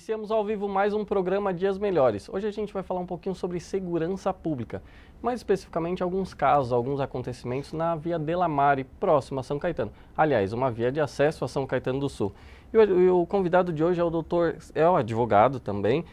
Iniciamos ao vivo mais um programa Dias Melhores. Hoje a gente vai falar um pouquinho sobre segurança pública, mais especificamente alguns casos, alguns acontecimentos na Via Delamare, próxima a São Caetano. Aliás, uma via de acesso a São Caetano do Sul. E o convidado de hoje é o advogado também,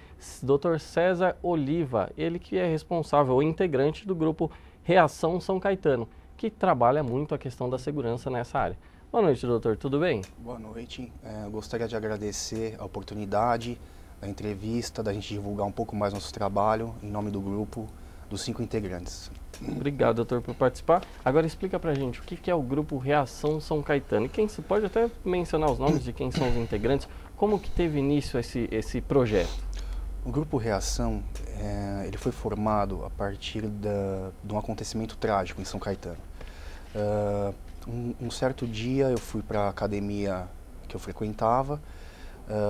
Dr. César Oliva, ele que é responsável, ou integrante do grupo Reação São Caetano, que trabalha muito a questão da segurança nessa área. Boa noite, doutor. Tudo bem? Boa noite. Gostaria de agradecer a oportunidade, a entrevista, da gente divulgar um pouco mais nosso trabalho em nome do grupo dos 5 integrantes. Obrigado, doutor, por participar. Agora explica pra gente o que é o grupo Reação São Caetano. E quem se pode até mencionar os nomes de quem são os integrantes, como que teve início esse projeto? O grupo Reação, ele foi formado a partir de um acontecimento trágico em São Caetano. Um certo dia eu fui para a academia que eu frequentava.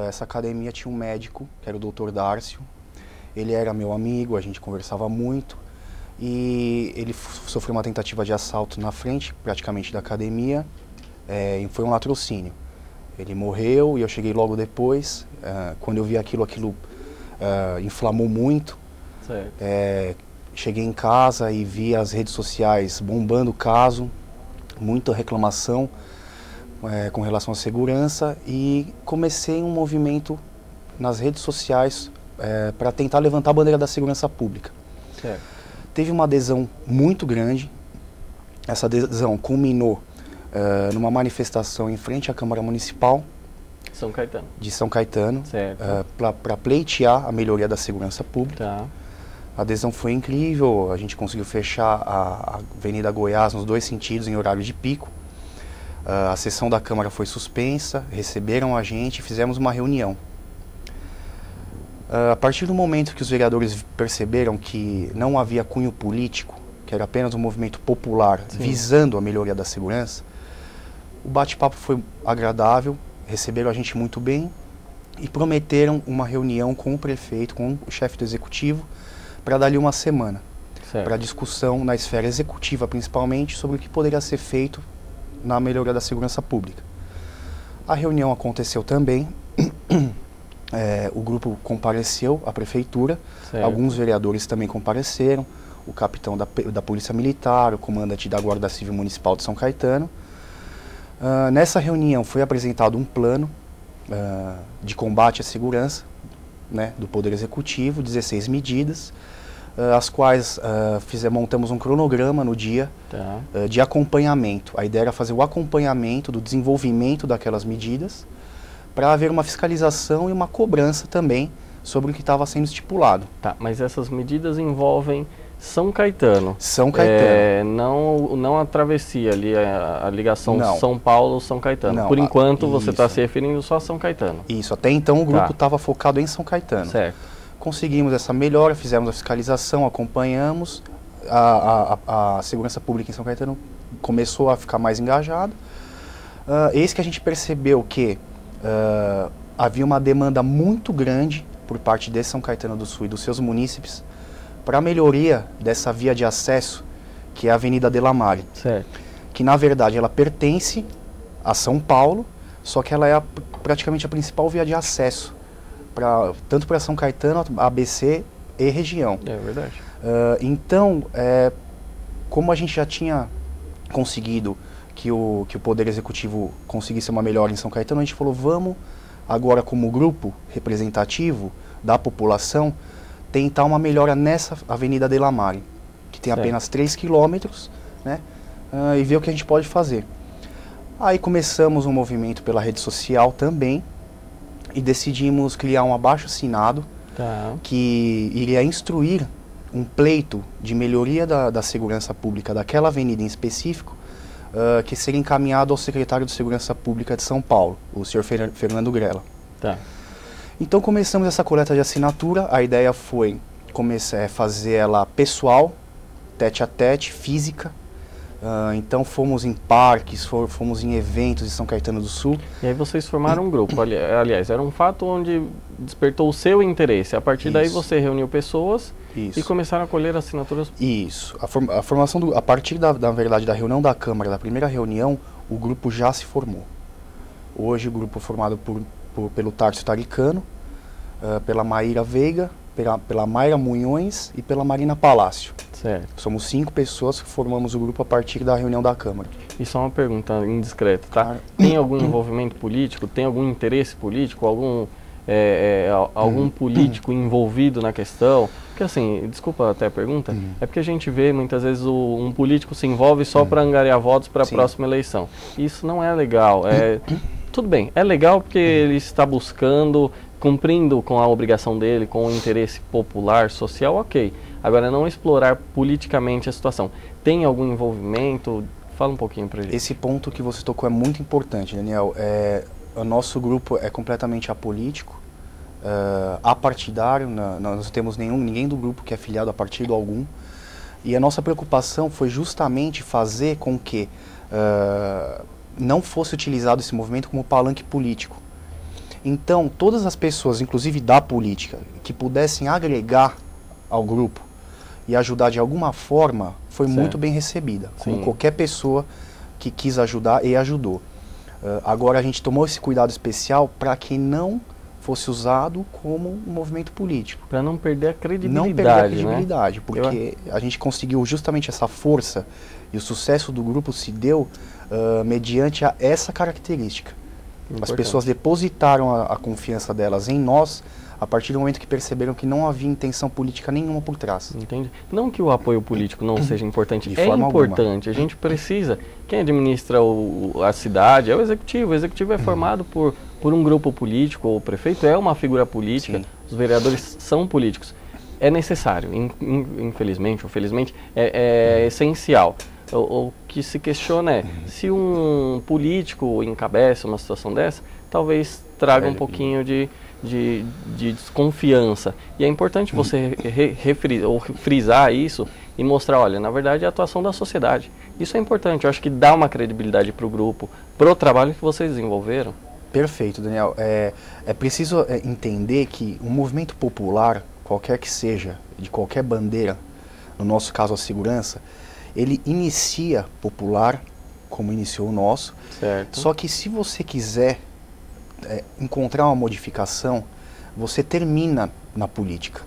Essa academia tinha um médico, que era o Dr. Dárcio. Ele era meu amigo, a gente conversava muito. E ele sofreu uma tentativa de assalto na frente, praticamente, da academia. E foi um latrocínio. Ele morreu e eu cheguei logo depois. Quando eu vi aquilo inflamou muito. Certo. Cheguei em casa e vi as redes sociais bombando o caso. Muita reclamação com relação à segurança e comecei um movimento nas redes sociais para tentar levantar a bandeira da segurança pública. Certo. Teve uma adesão muito grande. Essa adesão culminou numa manifestação em frente à Câmara Municipal de São Caetano, para pleitear a melhoria da segurança pública. Tá. A adesão foi incrível, a gente conseguiu fechar a Avenida Goiás nos 2 sentidos em horário de pico. A sessão da Câmara foi suspensa, receberam a gente e fizemos uma reunião. A partir do momento que os vereadores perceberam que não havia cunho político, que era apenas um movimento popular visando a melhoria da segurança, o bate-papo foi agradável, receberam a gente muito bem e prometeram uma reunião com o prefeito, com o chefe do executivo, para dar-lhe uma semana, para discussão na esfera executiva principalmente, sobre o que poderia ser feito na melhoria da segurança pública. A reunião aconteceu também, o grupo compareceu à prefeitura, alguns vereadores também compareceram, o capitão da Polícia Militar, o comandante da Guarda Civil Municipal de São Caetano. Nessa reunião foi apresentado um plano de combate à segurança, do Poder Executivo, 16 medidas, as quais montamos um cronograma no dia de acompanhamento. A ideia era fazer o acompanhamento do desenvolvimento daquelas medidas para haver uma fiscalização e uma cobrança também sobre o que estava sendo estipulado. Tá, mas essas medidas envolvem São Caetano. São Caetano. Não a travessia ali, a ligação Não. São Paulo-São Caetano. Não, Por enquanto você está isso. se referindo só a São Caetano. Isso, até então o grupo estava focado em São Caetano. Certo. Conseguimos essa melhora, fizemos a fiscalização, acompanhamos, a segurança pública em São Caetano começou a ficar mais engajada. Eis que a gente percebeu que havia uma demanda muito grande por parte de São Caetano do Sul e dos seus munícipes para a melhoria dessa via de acesso, que é a Avenida Delamare. Certo. Que na verdade ela pertence a São Paulo, só que ela é praticamente a principal via de acesso, tanto para São Caetano, ABC e região. É verdade. Então, como a gente já tinha conseguido que o Poder Executivo conseguisse uma melhora em São Caetano, a gente falou, vamos agora como grupo representativo da população tentar uma melhora nessa Avenida Delamare, que tem apenas 3 quilômetros, e ver o que a gente pode fazer. Aí começamos um movimento pela rede social também, e decidimos criar um abaixo-assinado que iria instruir um pleito de melhoria da segurança pública daquela avenida em específico, que seria encaminhado ao secretário de Segurança Pública de São Paulo, o senhor Fernando Grella. Então começamos essa coleta de assinatura. A ideia foi fazer ela pessoal, tete a tete, física. Então fomos em parques, fomos em eventos em São Caetano do Sul. E aí vocês formaram um grupo, aliás, era um fato onde despertou o seu interesse. A partir daí você reuniu pessoas e começaram a colher assinaturas. Isso. A formação, a partir da verdade, da reunião da Câmara, da primeira reunião, o grupo já se formou. Hoje o grupo é formado pelo Tárcio Taricano, pela Maíra Veiga, pela Mayra Munhões e pela Marina Palácio. Certo. Somos 5 pessoas que formamos o grupo a partir da reunião da Câmara. E só uma pergunta indiscreta, tá? Claro. Tem algum envolvimento político? Tem algum interesse político? Algum político envolvido na questão? Porque assim, desculpa até a pergunta, é porque a gente vê muitas vezes um político se envolve só para angariar votos para a próxima eleição. Isso não é legal. Tudo bem, é legal porque ele está buscando, cumprindo com a obrigação dele, com o interesse popular, social, ok. Agora, não explorar politicamente a situação. Tem algum envolvimento? Fala um pouquinho pra gente. Esse ponto que você tocou é muito importante, Daniel. O nosso grupo é completamente apolítico, apartidário, nós não temos ninguém do grupo que é filiado a partido algum. E a nossa preocupação foi justamente fazer com que não fosse utilizado esse movimento como palanque político. Então, todas as pessoas, inclusive da política, que pudessem agregar ao grupo e ajudar de alguma forma, foi muito bem recebida, como qualquer pessoa que quis ajudar e ajudou. Agora a gente tomou esse cuidado especial para que não fosse usado como um movimento político. Para não perder a credibilidade. Não perder a credibilidade, né? Porque a gente conseguiu justamente essa força e o sucesso do grupo se deu mediante essa característica. As pessoas depositaram a confiança delas em nós a partir do momento que perceberam que não havia intenção política nenhuma por trás. Entendi. Não que o apoio político não seja importante, de forma importante. Alguma. A gente precisa, quem administra a cidade é o executivo é formado por um grupo político, o prefeito é uma figura política, os vereadores são políticos. É necessário, infelizmente ou felizmente, é essencial. O que se questiona é, se um político encabeça uma situação dessa, talvez traga um pouquinho de desconfiança. E é importante você frisar isso e mostrar, olha, na verdade é a atuação da sociedade. Isso é importante, eu acho que dá uma credibilidade para o grupo, para o trabalho que vocês desenvolveram. Perfeito, Daniel. É preciso entender que um movimento popular, qualquer que seja, de qualquer bandeira, no nosso caso a segurança, ele inicia popular, como iniciou o nosso, certo. Só que se você quiser encontrar uma modificação, você termina na política,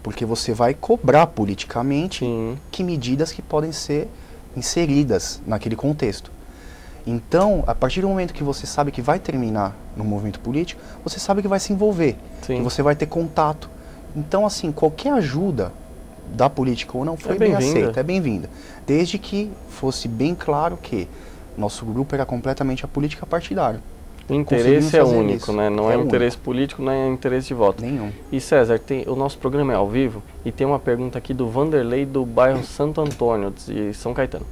porque você vai cobrar politicamente que medidas que podem ser inseridas naquele contexto. Então, a partir do momento que você sabe que vai terminar no movimento político, você sabe que vai se envolver, que você vai ter contato. Então, assim, qualquer ajuda da política ou não foi bem aceita, é bem-vinda. Desde que fosse bem claro que nosso grupo era completamente a política partidária. O interesse é único, né? Não é interesse político, não é interesse de voto. Nenhum. E César, o nosso programa é ao vivo e tem uma pergunta aqui do Vanderlei do bairro Santo Antônio, de São Caetano.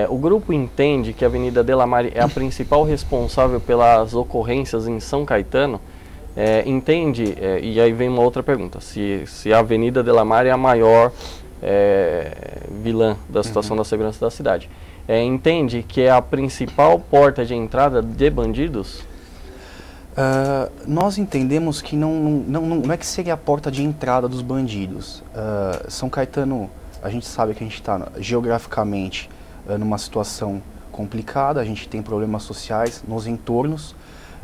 O grupo entende que a Avenida Delamare é a principal responsável pelas ocorrências em São Caetano? Entende, e aí vem uma outra pergunta, se a Avenida Delamare é a maior vilã da situação da segurança da cidade. Entende que é a principal porta de entrada de bandidos? Nós entendemos que não é que seria a porta de entrada dos bandidos. São Caetano, a gente sabe que a gente está geograficamente numa situação complicada, a gente tem problemas sociais nos entornos,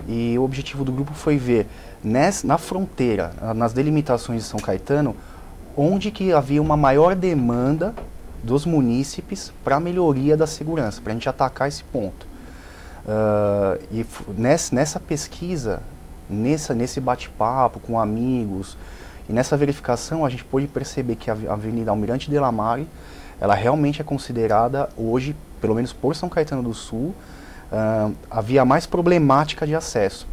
e o objetivo do grupo foi ver na fronteira, nas delimitações de São Caetano, onde que havia uma maior demanda dos munícipes para a melhoria da segurança, para a gente atacar esse ponto. E nessa pesquisa, nesse bate-papo com amigos, e nessa verificação a gente pôde perceber que a Avenida Almirante Delamare, ela realmente é considerada hoje, pelo menos por São Caetano do Sul, a via mais problemática de acesso.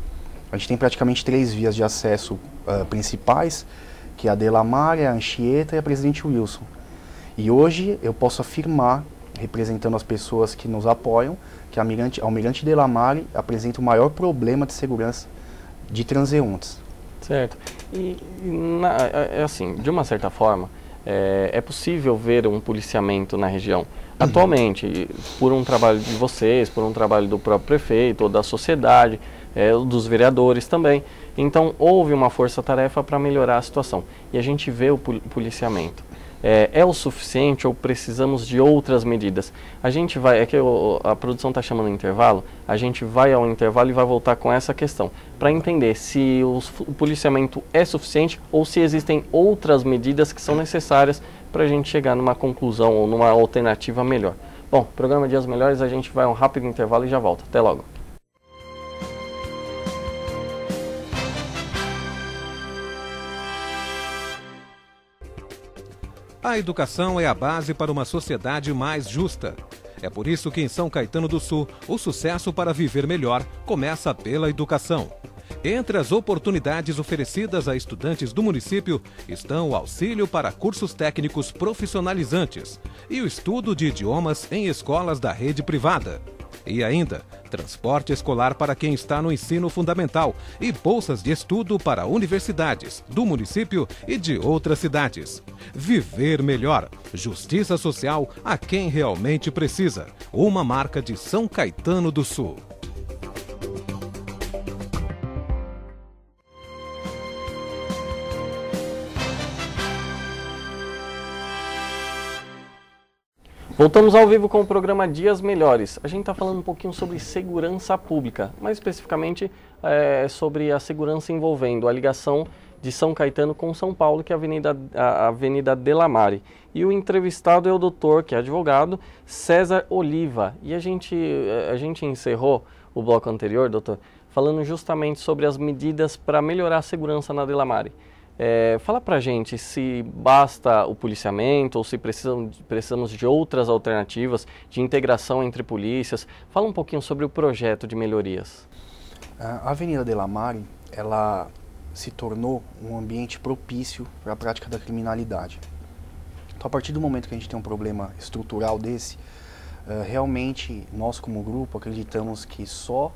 A gente tem praticamente 3 vias de acesso principais, que é a Delamare, a Anchieta e a Presidente Wilson. E hoje eu posso afirmar, representando as pessoas que nos apoiam, que a Almirante Delamare apresenta o maior problema de segurança de transeuntes. Certo. Assim, de uma certa forma, é possível ver um policiamento na região. Atualmente, por um trabalho de vocês, por um trabalho do próprio prefeito, ou da sociedade, dos vereadores também. Então, houve uma força-tarefa para melhorar a situação. E a gente vê o policiamento. é o suficiente ou precisamos de outras medidas? A gente vai, a produção está chamando intervalo, a gente vai ao intervalo e vai voltar com essa questão, para entender se o policiamento é suficiente ou se existem outras medidas que são necessárias para a gente chegar numa conclusão ou numa alternativa melhor. Bom, programa Dias Melhores, a gente vai a um rápido intervalo e já volta. Até logo. A educação é a base para uma sociedade mais justa. É por isso que em São Caetano do Sul, o sucesso para viver melhor começa pela educação. Entre as oportunidades oferecidas a estudantes do município estão o auxílio para cursos técnicos profissionalizantes e o estudo de idiomas em escolas da rede privada. E ainda, transporte escolar para quem está no ensino fundamental e bolsas de estudo para universidades do município e de outras cidades. Viver melhor, justiça social a quem realmente precisa. Uma marca de São Caetano do Sul. Voltamos ao vivo com o programa Dias Melhores. A gente está falando um pouquinho sobre segurança pública, mais especificamente sobre a segurança envolvendo a ligação de São Caetano com São Paulo, que é a Avenida Delamare. E o entrevistado é o doutor, que é advogado, César Oliva. E a gente encerrou o bloco anterior, doutor, falando justamente sobre as medidas para melhorar a segurança na Delamare. Fala pra gente se basta o policiamento ou se precisamos de outras alternativas de integração entre polícias. Fala um pouquinho sobre o projeto de melhorias. A Avenida Delamare, ela se tornou um ambiente propício para a prática da criminalidade. Então, a partir do momento que a gente tem um problema estrutural desse, realmente nós como grupo acreditamos que só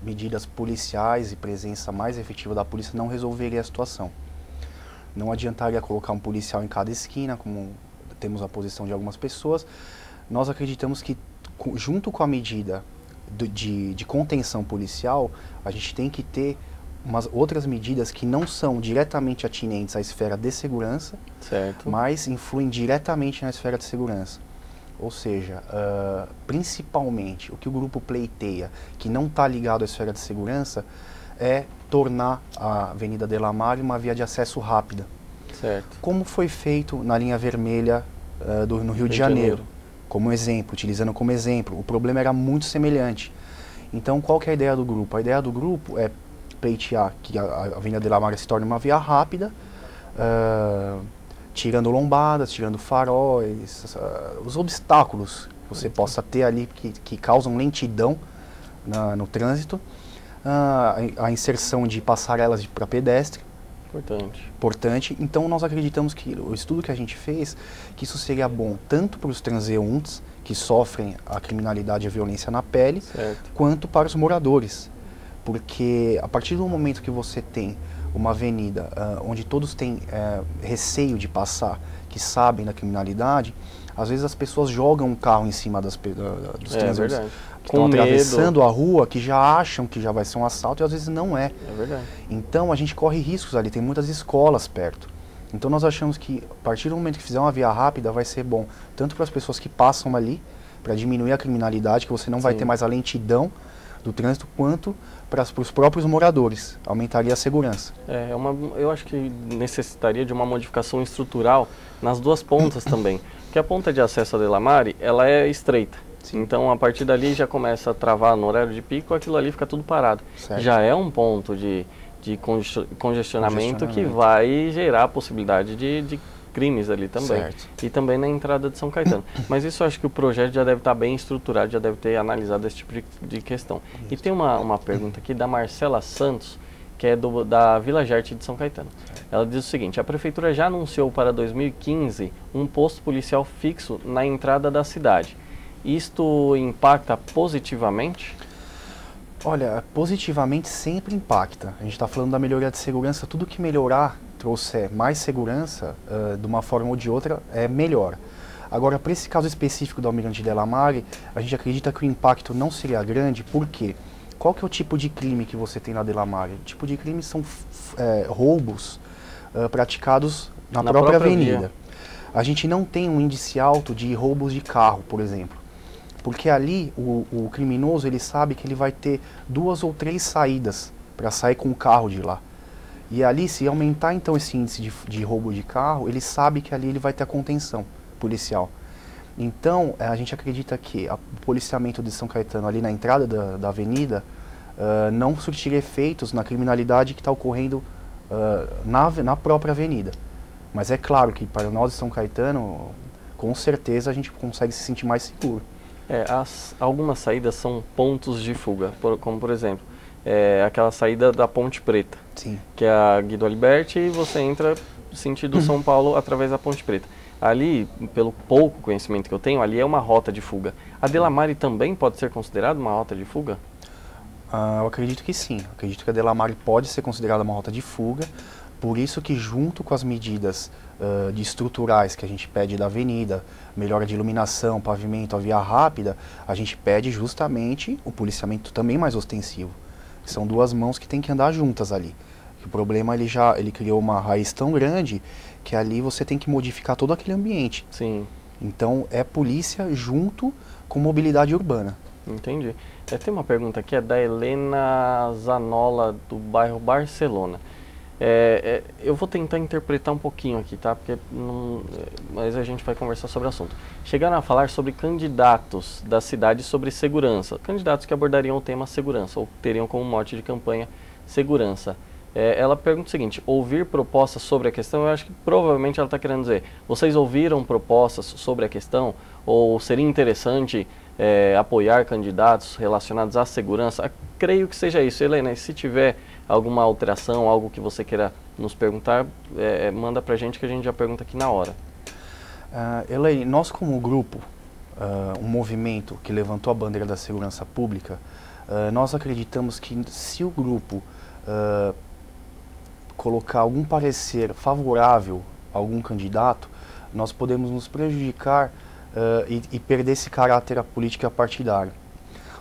medidas policiais e presença mais efetiva da polícia não resolveria a situação. Não adiantaria colocar um policial em cada esquina, como temos a posição de algumas pessoas. Nós acreditamos que, junto com a medida de contenção policial, a gente tem que ter outras medidas que não são diretamente atinentes à esfera de segurança, certo, mas influem diretamente na esfera de segurança. Ou seja, principalmente o que o grupo pleiteia, que não está ligado à esfera de segurança, é tornar a Avenida Delamare uma via de acesso rápida. Certo. Como foi feito na linha vermelha no Rio de Janeiro, como exemplo, utilizando como exemplo. O problema era muito semelhante. Então, qual que é a ideia do grupo? A ideia do grupo é pleitear que a Avenida Delamare se torne uma via rápida, tirando lombadas, tirando faróis, os obstáculos que você possa ter ali que causam lentidão no trânsito, a inserção de passarelas para pedestre. Importante. Então nós acreditamos que o estudo que a gente fez, que isso seria bom tanto para os transeuntes que sofrem a criminalidade e a violência na pele, certo, quanto para os moradores. Porque a partir do momento que você tem uma avenida onde todos têm receio de passar, que sabem da criminalidade, às vezes as pessoas jogam um carro em cima dos transeuntes que estão atravessando a rua, que já acham que já vai ser um assalto e às vezes não é. É verdade. Então a gente corre riscos ali, tem muitas escolas perto. Então nós achamos que a partir do momento que fizer uma via rápida vai ser bom, tanto para as pessoas que passam ali, para diminuir a criminalidade, que você não vai ter mais a lentidão do trânsito, quanto para os próprios moradores, aumentaria a segurança. Eu acho que necessitaria de uma modificação estrutural nas duas pontas também, porque a ponta de acesso a Delamare, ela é estreita. Sim. Então, a partir dali já começa a travar no horário de pico, aquilo ali fica tudo parado. Certo. Já é um ponto de congestionamento que vai gerar a possibilidade de crimes ali também. Certo. E também na entrada de São Caetano. Mas isso eu acho que o projeto já deve estar bem estruturado, já deve ter analisado esse tipo de questão. Isso. E tem uma pergunta aqui da Marcela Santos, que é da Vila Jarte de São Caetano. Ela diz o seguinte: a Prefeitura já anunciou para 2015 um posto policial fixo na entrada da cidade. Isto impacta positivamente? Olha, positivamente sempre impacta. A gente está falando da melhoria de segurança, tudo que melhorar, trouxer mais segurança, de uma forma ou de outra, é melhor. Agora, para esse caso específico do Almirante Delamare, a gente acredita que o impacto não seria grande, por quê? Qual que é o tipo de crime que você tem na Delamare? O tipo de crime são roubos praticados na própria avenida. a gente não tem um índice alto de roubos de carro, por exemplo. Porque ali o criminoso ele sabe que ele vai ter 2 ou 3 saídas para sair com o carro de lá. E ali, se aumentar então esse índice de roubo de carro, ele sabe que ali ele vai ter a contenção policial. Então, a gente acredita que o policiamento de São Caetano ali na entrada da avenida não surtirá efeitos na criminalidade que está ocorrendo na própria avenida. Mas é claro que para nós de São Caetano, com certeza a gente consegue se sentir mais seguro. Algumas saídas são pontos de fuga, como por exemplo, aquela saída da Ponte Preta, Sim. que é a Guido Aliberti, e você entra sentido São Paulo através da Ponte Preta. Ali, pelo pouco conhecimento que eu tenho, ali é uma rota de fuga. A Delamare também pode ser considerada uma rota de fuga? Eu acredito que sim. Eu acredito que a Delamare pode ser considerada uma rota de fuga, por isso que junto com as medidas de estruturais que a gente pede da avenida, melhora de iluminação, pavimento, a via rápida, a gente pede justamente o policiamento também mais ostensivo. São 2 mãos que tem que andar juntas ali. O problema ele criou uma raiz tão grande que ali você tem que modificar todo aquele ambiente. Sim. Então é polícia junto com mobilidade urbana. Entendi. Tem uma pergunta aqui, é da Helena Zanola, do bairro Barcelona. Eu vou tentar interpretar um pouquinho aqui, tá? Porque mas a gente vai conversar sobre o assunto. Chegaram a falar sobre candidatos da cidade sobre segurança. Candidatos que abordariam o tema segurança, ou teriam como mote de campanha segurança. Ela pergunta o seguinte: ouvir propostas sobre a questão, eu acho que provavelmente ela está querendo dizer, vocês ouviram propostas sobre a questão? Ou seria interessante apoiar candidatos relacionados à segurança? Creio que seja isso. Helena, e se tiver alguma alteração, algo que você queira nos perguntar, manda pra gente que a gente já pergunta aqui na hora. Elaine, nós como grupo, um movimento que levantou a bandeira da segurança pública, nós acreditamos que se o grupo colocar algum parecer favorável a algum candidato, nós podemos nos prejudicar e perder esse caráter político partidário.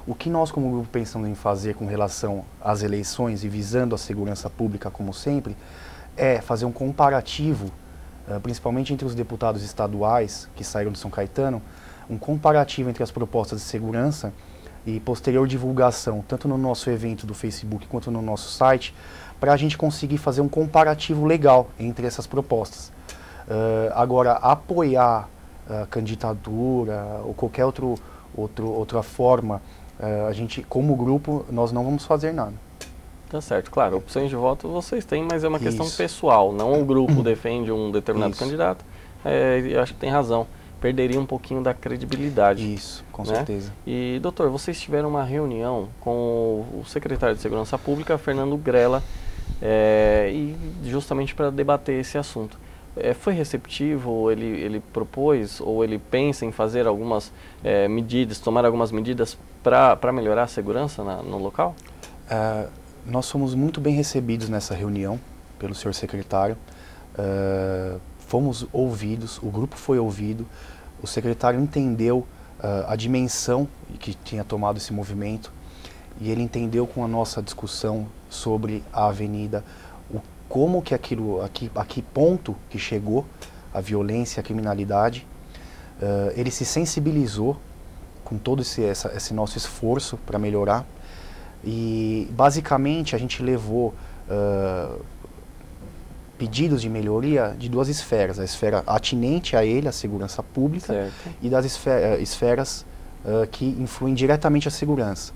O que nós como grupo pensamos em fazer com relação às eleições e visando a segurança pública como sempre, é fazer um comparativo, principalmente entre os deputados estaduais que saíram de São Caetano, um comparativo entre as propostas de segurança e posterior divulgação, tanto no nosso evento do Facebook quanto no nosso site, para a gente conseguir fazer um comparativo legal entre essas propostas. Agora, apoiar a candidatura ou qualquer outra forma, a gente, como grupo, nós não vamos fazer nada. Tá certo, claro, opções de voto vocês têm, mas é uma questão pessoal, não o grupo defende um determinado candidato. Eu acho que tem razão, perderia um pouquinho da credibilidade. Isso, com certeza. E, doutor, vocês tiveram uma reunião com o secretário de Segurança Pública, Fernando Grella, e justamente para debater esse assunto. Foi receptivo? Ele propôs ou ele pensa em fazer algumas medidas, tomar algumas medidas para melhorar a segurança no local? Nós fomos muito bem recebidos nessa reunião pelo senhor secretário. Fomos ouvidos, o grupo foi ouvido, o secretário entendeu a dimensão que tinha tomado esse movimento e ele entendeu com a nossa discussão sobre a avenida como que aquilo, a que ponto que chegou a violência, a criminalidade. Ele se sensibilizou com todo esse nosso esforço para melhorar e basicamente a gente levou pedidos de melhoria de 2 esferas, a esfera atinente a ele, a segurança pública, certo, e das esferas que influem diretamente à segurança.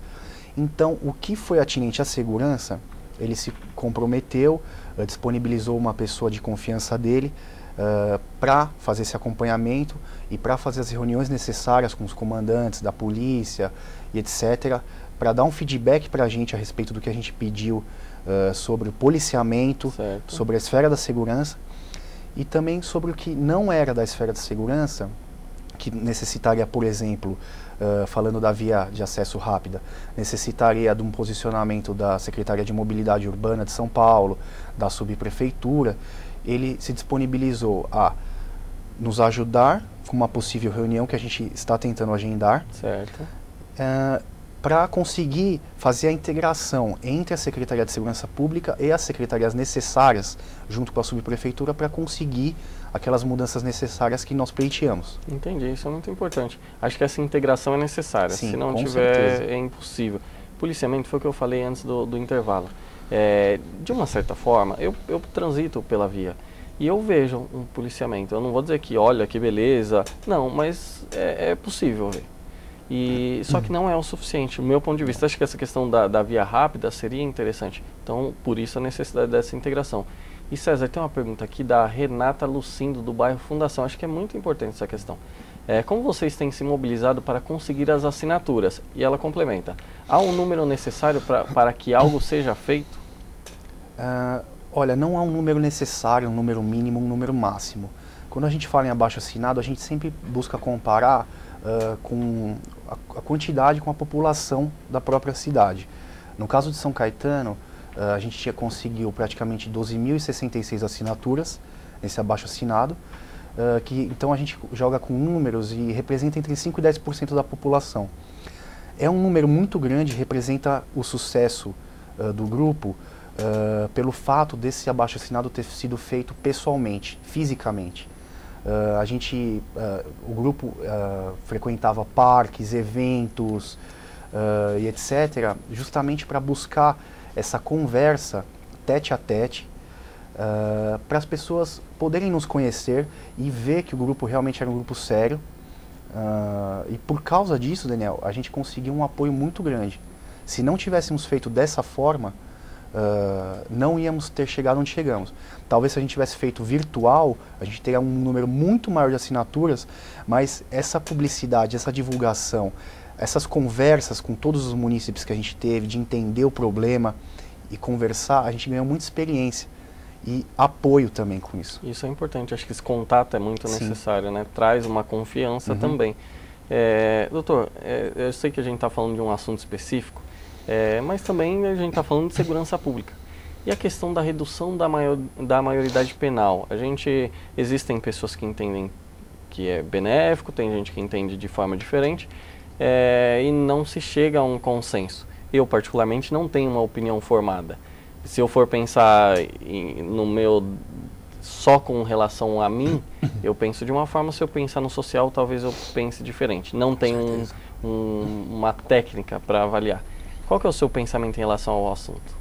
Então, o que foi atinente à segurança, ele se comprometeu, disponibilizou uma pessoa de confiança dele para fazer esse acompanhamento e para fazer as reuniões necessárias com os comandantes da polícia e etc., para dar um feedback para a gente a respeito do que a gente pediu sobre o policiamento, certo, sobre a esfera da segurança e também sobre o que não era da esfera da segurança, que necessitaria, por exemplo, falando da via de acesso rápida, necessitaria de um posicionamento da Secretaria de Mobilidade Urbana de São Paulo, da subprefeitura. Ele se disponibilizou a nos ajudar com uma possível reunião que a gente está tentando agendar. Certo. para conseguir fazer a integração entre a Secretaria de Segurança Pública e as secretarias necessárias, junto com a subprefeitura, para conseguir aquelas mudanças necessárias que nós pleiteamos. Entendi, isso é muito importante. Acho que essa integração é necessária, Sim, se não com tiver certeza. é impossível. Policiamento foi o que eu falei antes do intervalo. De uma certa forma, eu transito pela via e eu vejo um policiamento. Eu não vou dizer que, olha, que beleza, não, mas é possível ver. Só que não é o suficiente, do meu ponto de vista. Acho que essa questão da via rápida seria interessante. Então, por isso a necessidade dessa integração. E César, tem uma pergunta aqui da Renata Lucindo, do bairro Fundação. Acho que é muito importante essa questão. Como vocês têm se mobilizado para conseguir as assinaturas? E ela complementa. Há um número necessário para que algo seja feito? Olha, não há um número necessário, um número mínimo, um número máximo. Quando a gente fala em abaixo-assinado, a gente sempre busca comparar com a quantidade com a população da própria cidade. No caso de São Caetano, a gente conseguiu praticamente 12.066 assinaturas nesse abaixo-assinado, então a gente joga com números e representa entre 5% e 10% da população. É um número muito grande, representa o sucesso do grupo pelo fato desse abaixo-assinado ter sido feito pessoalmente, fisicamente. O grupo frequentava parques, eventos e etc., justamente para buscar essa conversa tete a tete, para as pessoas poderem nos conhecer e ver que o grupo realmente era um grupo sério. E por causa disso, Daniel, a gente conseguiu um apoio muito grande. Se não tivéssemos feito dessa forma, não íamos ter chegado onde chegamos. Talvez se a gente tivesse feito virtual, a gente teria um número muito maior de assinaturas, mas essa publicidade, essa divulgação, essas conversas com todos os munícipes que a gente teve, de entender o problema e conversar, a gente ganhou muita experiência e apoio também com isso. Isso é importante, acho que esse contato é muito Sim. necessário, né? Traz uma confiança também. Doutor, eu sei que a gente está falando de um assunto específico, mas também a gente está falando de segurança pública. E a questão da redução da maioridade penal. Existem pessoas que entendem que é benéfico, tem gente que entende de forma diferente, e não se chega a um consenso. Eu, particularmente, não tenho uma opinião formada. Se eu for pensar no meu só com relação a mim, eu penso de uma forma. Se eu pensar no social, talvez eu pense diferente. Não tenho uma técnica para avaliar. Qual que é o seu pensamento em relação ao assunto?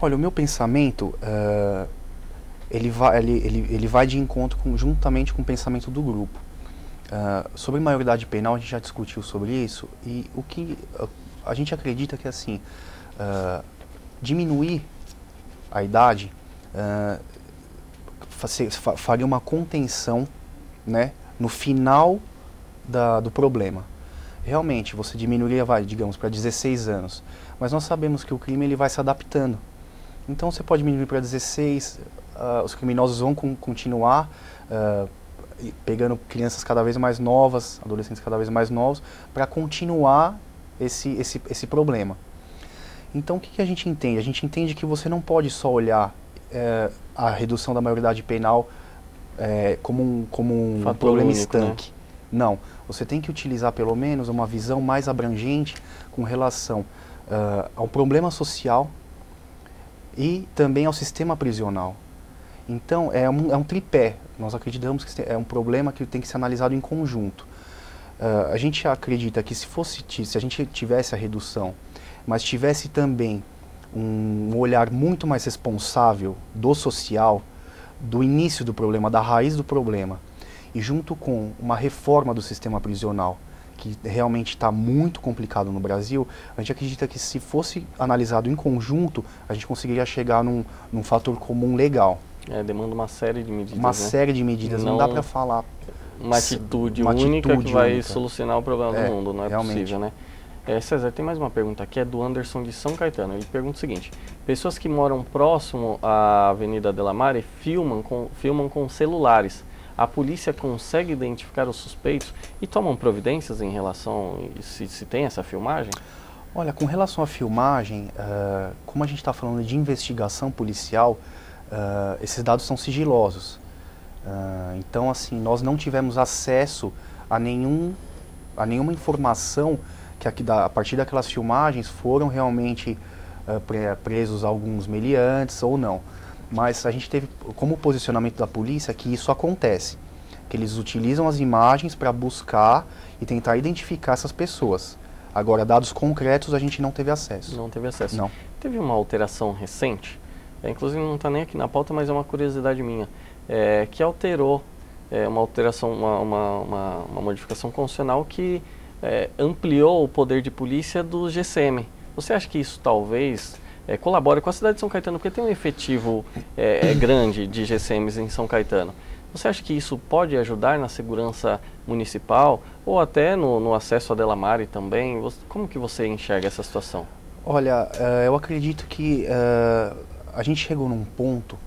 Olha, o meu pensamento, ele vai de encontro juntamente com o pensamento do grupo. Sobre maioridade penal, a gente já discutiu sobre isso, e o que a gente acredita que, assim, diminuir a idade faria uma contenção, né, no final do problema. Realmente, você diminuiria, digamos, para 16 anos, mas nós sabemos que o crime ele vai se adaptando. Então você pode diminuir para 16, os criminosos vão continuar pegando crianças cada vez mais novas, adolescentes cada vez mais novos, para continuar esse problema. Então o que a gente entende? A gente entende que você não pode só olhar a redução da maioridade penal como um problema único, estanque. Né? Não, você tem que utilizar pelo menos uma visão mais abrangente com relação ao problema social e também ao sistema prisional. Então é um tripé. Nós acreditamos que é um problema que tem que ser analisado em conjunto. A gente acredita que se a gente tivesse a redução, mas tivesse também um olhar muito mais responsável do social, do início do problema, da raiz do problema, e junto com uma reforma do sistema prisional, que realmente está muito complicado no Brasil, a gente acredita que se fosse analisado em conjunto, a gente conseguiria chegar num fator comum legal. Demanda uma série de medidas. Uma série de medidas, não dá para falar. Uma atitude única que vai solucionar o problema do mundo, não é realmente possível, né? César, tem mais uma pergunta aqui, é do Anderson de São Caetano. Ele pergunta o seguinte: pessoas que moram próximo à Avenida Delamare filmam com celulares. A polícia consegue identificar os suspeitos e tomam providências em relação se tem essa filmagem? Olha, com relação à filmagem, como a gente está falando de investigação policial, esses dados são sigilosos. Então, assim, nós não tivemos acesso a nenhuma informação que a partir daquelas filmagens foram realmente presos alguns meliantes ou não. Mas a gente teve como posicionamento da polícia que isso acontece, que eles utilizam as imagens para buscar e tentar identificar essas pessoas. Agora, dados concretos a gente não teve acesso. Não teve acesso. Não. Teve uma alteração recente, inclusive não está nem aqui na pauta, mas é uma curiosidade minha, que alterou, uma alteração, uma modificação constitucional que ampliou o poder de polícia do GCM. Você acha que isso talvez colabore com a cidade de São Caetano, porque tem um efetivo grande de GCMs em São Caetano? Você acha que isso pode ajudar na segurança municipal ou até no acesso a Delamare também? Como que você enxerga essa situação? Olha, eu acredito que a gente chegou num ponto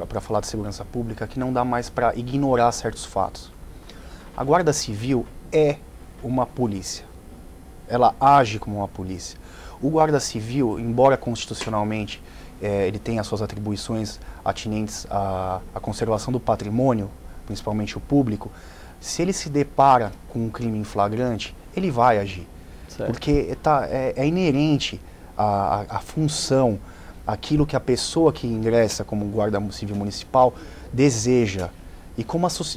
para falar de segurança pública que não dá mais para ignorar certos fatos. A Guarda Civil é uma polícia. Ela age como uma polícia. O Guarda Civil, embora constitucionalmente ele tenha as suas atribuições atinentes à conservação do patrimônio, principalmente o público, se ele se depara com um crime em flagrante, ele vai agir. Certo. Porque é inerente à função, aquilo que a pessoa que ingressa como Guarda Civil Municipal deseja e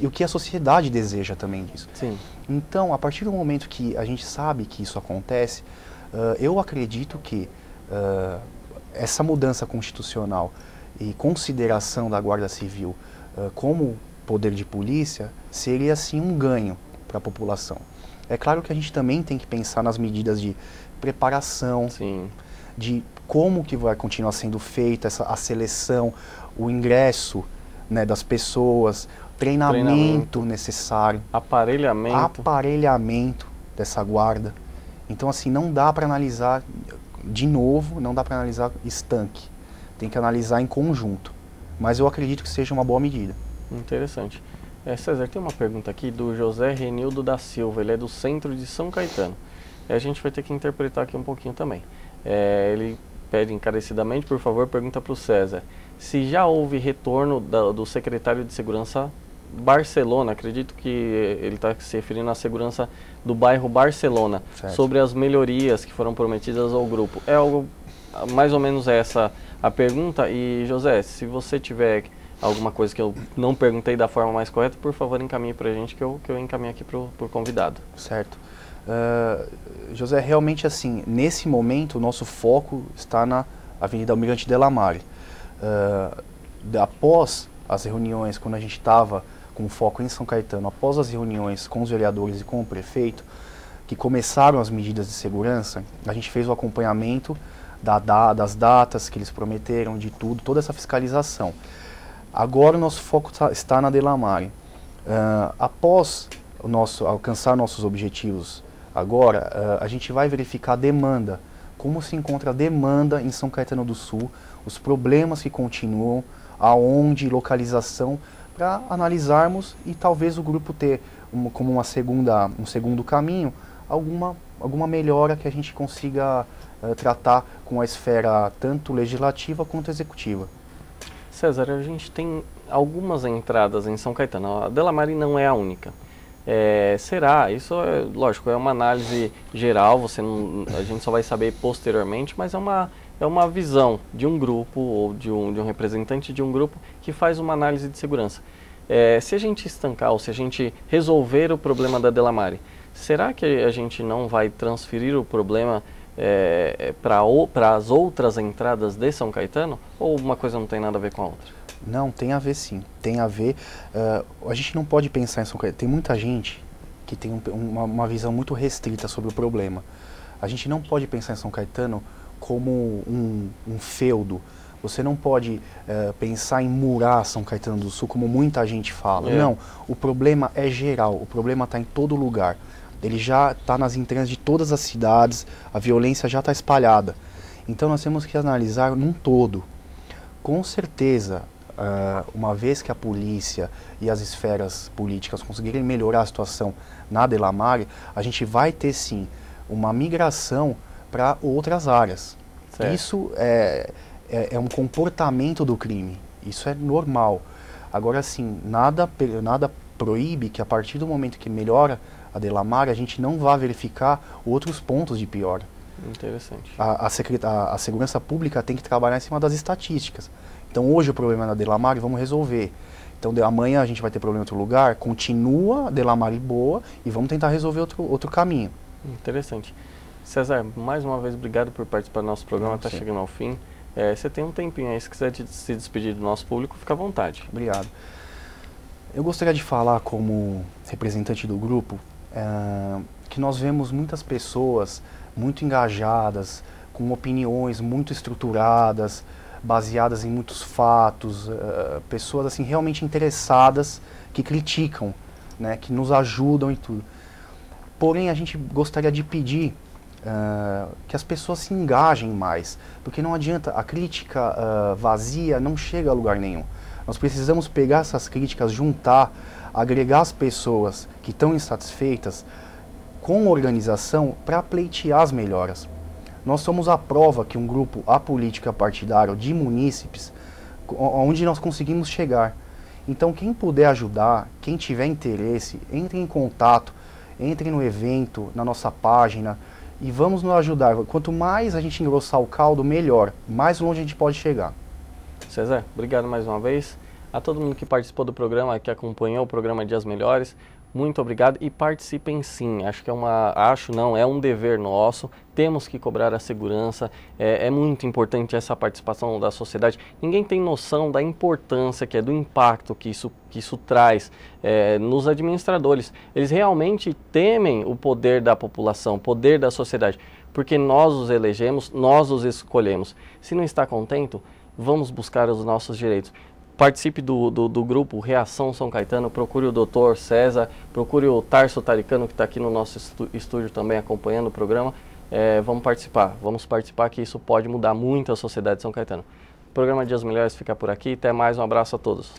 o que a sociedade deseja também disso. Sim. Então, a partir do momento que a gente sabe que isso acontece, eu acredito que essa mudança constitucional e consideração da Guarda Civil como poder de polícia seria, sim, um ganho para a população. É claro que a gente também tem que pensar nas medidas de preparação, sim, de como que vai continuar sendo feita a seleção, o ingresso, né, das pessoas, treinamento necessário, aparelhamento dessa guarda. Então, assim, não dá para analisar de novo, não dá para analisar estanque. Tem que analisar em conjunto. Mas eu acredito que seja uma boa medida. Interessante. César, tem uma pergunta aqui do José Renildo da Silva. Ele é do centro de São Caetano. A gente vai ter que interpretar aqui um pouquinho também. Ele pede encarecidamente, por favor, pergunta para o César se já houve retorno do secretário de Segurança Barcelona, acredito que ele está se referindo à segurança do bairro Barcelona, certo, sobre as melhorias que foram prometidas ao grupo. É algo, mais ou menos essa a pergunta. E José, se você tiver alguma coisa que eu não perguntei da forma mais correta, por favor encaminhe para a gente que eu encaminho aqui para o convidado. Certo. José, realmente assim, nesse momento o nosso foco está na Avenida Almirante Delamare. Após as reuniões, quando a gente estava com foco em São Caetano, após as reuniões com os vereadores e com o prefeito, que começaram as medidas de segurança, a gente fez o acompanhamento das datas que eles prometeram, de tudo, toda essa fiscalização. Agora o nosso foco está na Delamare. Após alcançar nossos objetivos agora, a gente vai verificar a demanda, como se encontra a demanda em São Caetano do Sul, os problemas que continuam, aonde, localização, para analisarmos e talvez o grupo ter como um segundo caminho alguma melhora que a gente consiga tratar com a esfera tanto legislativa quanto executiva. César, a gente tem algumas entradas em São Caetano. A Delamare não é a única. Será? Isso é lógico, é uma análise geral, a gente só vai saber posteriormente, mas é uma visão de um grupo ou de um representante de um grupo que faz uma análise de segurança. Se a gente estancar ou se a gente resolver o problema da Delamare, será que a gente não vai transferir o problema para as outras entradas de São Caetano? Ou uma coisa não tem nada a ver com a outra? Não, tem a ver sim, tem a ver. A gente não pode pensar em São Caetano. Tem muita gente que tem uma visão muito restrita sobre o problema. A gente não pode pensar em São Caetano como um feudo. Você não pode pensar em murar São Caetano do Sul como muita gente fala. Não, o problema é geral, o problema está em todo lugar. Ele já está nas entranhas de todas as cidades, a violência já está espalhada. Então nós temos que analisar num todo. Com certeza, uma vez que a polícia e as esferas políticas conseguirem melhorar a situação na Delamare, a gente vai ter sim uma migração para outras áreas. Certo. Isso é um comportamento do crime, isso é normal. Agora sim, nada proíbe que a partir do momento que melhora a Delamare, a gente não vai verificar outros pontos de piora. Interessante. A segurança pública tem que trabalhar em cima das estatísticas. Então hoje o problema é na Delamare, vamos resolver. Então amanhã a gente vai ter problema em outro lugar, continua a Delamare boa e vamos tentar resolver outro caminho. Interessante. César, mais uma vez obrigado por participar do nosso programa, está chegando ao fim. Você tem um tempinho aí, se quiser se despedir do nosso público, fica à vontade. Obrigado. Eu gostaria de falar como representante do grupo, que nós vemos muitas pessoas muito engajadas, com opiniões muito estruturadas, baseadas em muitos fatos, pessoas assim realmente interessadas, que criticam, né, que nos ajudam e tudo. Porém, a gente gostaria de pedir que as pessoas se engajem mais, porque não adianta, a crítica vazia não chega a lugar nenhum. Nós precisamos pegar essas críticas, juntar, agregar as pessoas que estão insatisfeitas com organização para pleitear as melhoras. Nós somos a prova que um grupo apolítico partidário de munícipes, onde nós conseguimos chegar. Então quem puder ajudar, quem tiver interesse, entre em contato, entre no evento, na nossa página e vamos nos ajudar. Quanto mais a gente engrossar o caldo, melhor, mais longe a gente pode chegar. César, obrigado mais uma vez. A todo mundo que participou do programa, que acompanhou o programa Dias Melhores, muito obrigado e participem sim. É um dever nosso. Temos que cobrar a segurança. É muito importante essa participação da sociedade. Ninguém tem noção da importância que é, do impacto que isso traz nos administradores. Eles realmente temem o poder da população, o poder da sociedade, porque nós os elegemos, nós os escolhemos. Se não está contente, vamos buscar os nossos direitos. Participe do grupo Reação São Caetano, procure o Dr. César, procure o Tarso Taricano, que está aqui no nosso estúdio também acompanhando o programa. Vamos participar que isso pode mudar muito a sociedade de São Caetano. O programa Dias Melhores fica por aqui, até mais, um abraço a todos.